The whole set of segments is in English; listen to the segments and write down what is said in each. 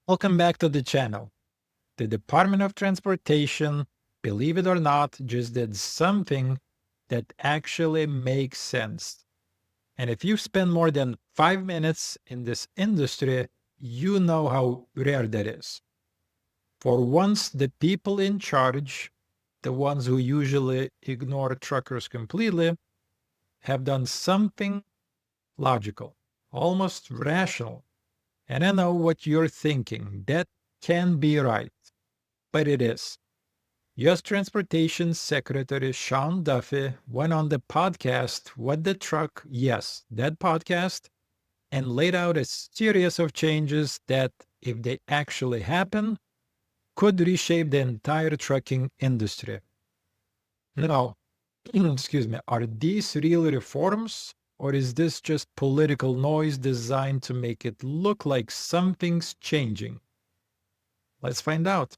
Welcome back to the channel. The Department of Transportation, believe it or not, just did something that actually makes sense. And if you spend more than 5 minutes in this industry, you know how rare that is. For once, the people in charge, the ones who usually ignore truckers completely, have done something logical, almost rational. And I know what you're thinking. That can be right, but it is. U.S. Transportation Secretary Shawn Duffy went on the podcast What the Truck, yes, that podcast, and laid out a series of changes that, if they actually happen, could reshape the entire trucking industry. Now, excuse me, are these real reforms, or is this just political noise designed to make it look like something's changing? Let's find out.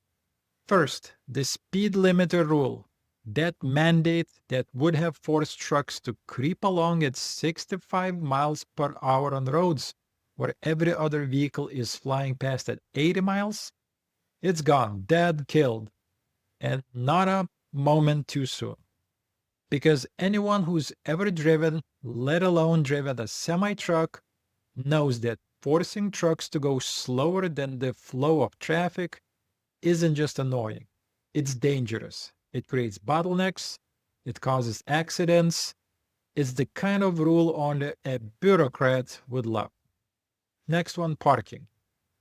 First, the speed limiter rule. That mandate that would have forced trucks to creep along at 65 miles per hour on roads where every other vehicle is flying past at 80 miles, it's gone, dead, killed, and not a moment too soon. Because anyone who's ever driven, let alone driven a semi truck, knows that forcing trucks to go slower than the flow of traffic isn't just annoying, it's dangerous. It creates bottlenecks, it causes accidents. It's the kind of rule only a bureaucrat would love. Next one, parking.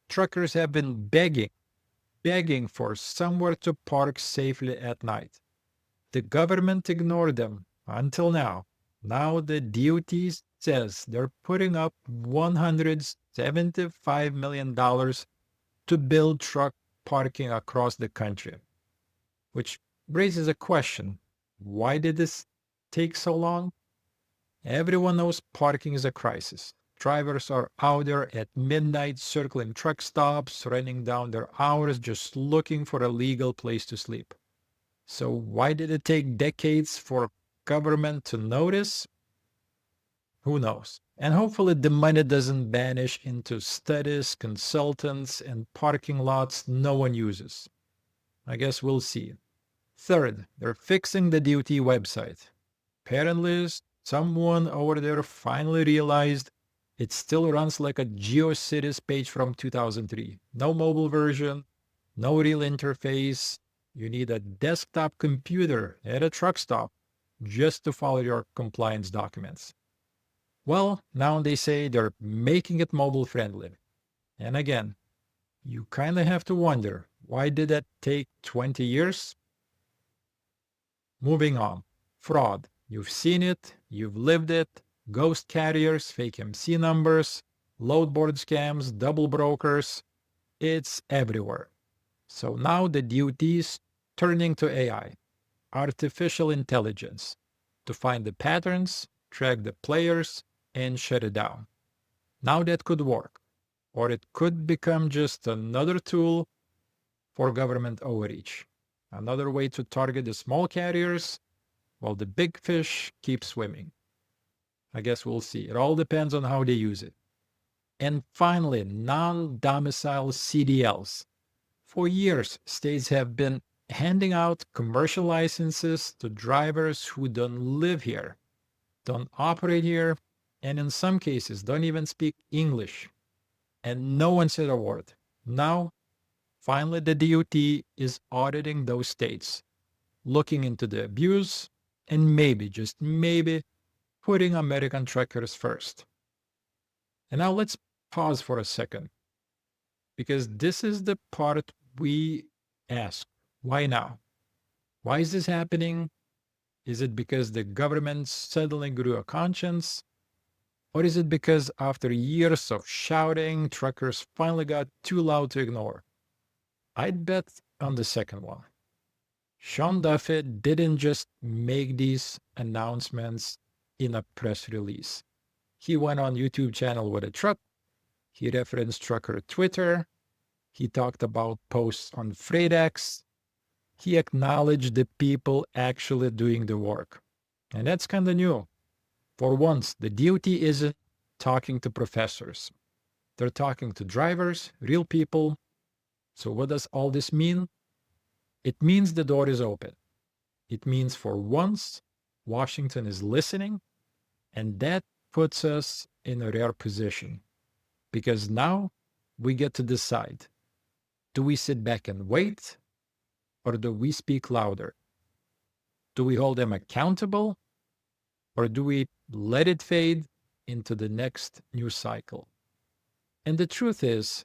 Truckers have been begging for somewhere to park safely at night. The government ignored them until now. Now the DOT says they're putting up $175 million to build truck parking across the country, which raises a question. Why did this take so long? Everyone knows parking is a crisis. Drivers are out there at midnight circling truck stops, running down their hours just looking for a legal place to sleep. So why did it take decades for government to notice? Who knows? And hopefully the money doesn't vanish into studies, consultants, and parking lots no one uses. I guess we'll see. Third, they're fixing the DOT website. Apparently, someone over there finally realized it still runs like a GeoCities page from 2003. No mobile version, no real interface. You need a desktop computer at a truck stop just to follow your compliance documents. Well, now they say they're making it mobile friendly. And again, you kind of have to wonder, why did that take 20 years? Moving on. Fraud. You've seen it, you've lived it. Ghost carriers, fake MC numbers, load board scams, double brokers. It's everywhere. So now the duty's turning to AI, artificial intelligence, to find the patterns, track the players, and shut it down. Now that could work, or it could become just another tool for government overreach, another way to target the small carriers while the big fish keep swimming. I guess we'll see. It all depends on how they use it. And finally, non-domicile CDLs. For years, states have been handing out commercial licenses to drivers who don't live here, don't operate here, and in some cases don't even speak English. And no one said a word. Now, finally, the DOT is auditing those states, looking into the abuse, and maybe, just maybe, putting American truckers first. And now let's pause for a second, because this is the part we ask. Why now? Why is this happening? Is it because the government suddenly grew a conscience? Or is it because after years of shouting, truckers finally got too loud to ignore? I'd bet on the second one. Shawn Duffy didn't just make these announcements in a press release. He went on YouTube channel with a truck. He referenced trucker Twitter. He talked about posts on FreightX. He acknowledged the people actually doing the work. And that's kind of new. For once, the DOT isn't talking to professors. They're talking to drivers, real people, So what does all this mean? It means the door is open. It means for once, Washington is listening, and that puts us in a rare position because now we get to decide. Do we sit back and wait, or do we speak louder? Do we hold them accountable, or do we let it fade into the next news cycle? And the truth is,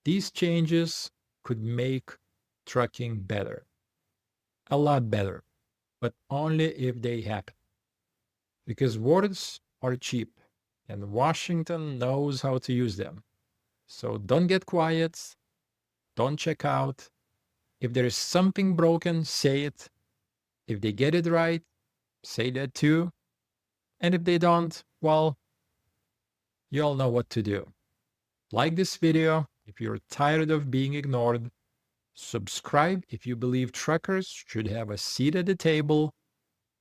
these changes could make trucking better, a lot better, but only if they happen. Because words are cheap, and Washington knows how to use them. So don't get quiet, don't check out. If there is something broken, say it. If they get it right, say that too. And if they don't, well, you all know what to do. Like this video if you're tired of being ignored. Subscribe if you believe truckers should have a seat at the table.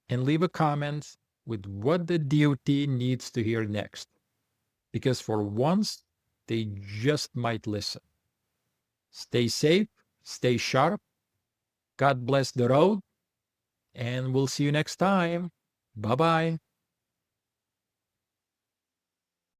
And leave a comment with what the DOT needs to hear next. Because for once, they just might listen. Stay safe, stay sharp. God bless the road. And we'll see you next time. Bye-bye.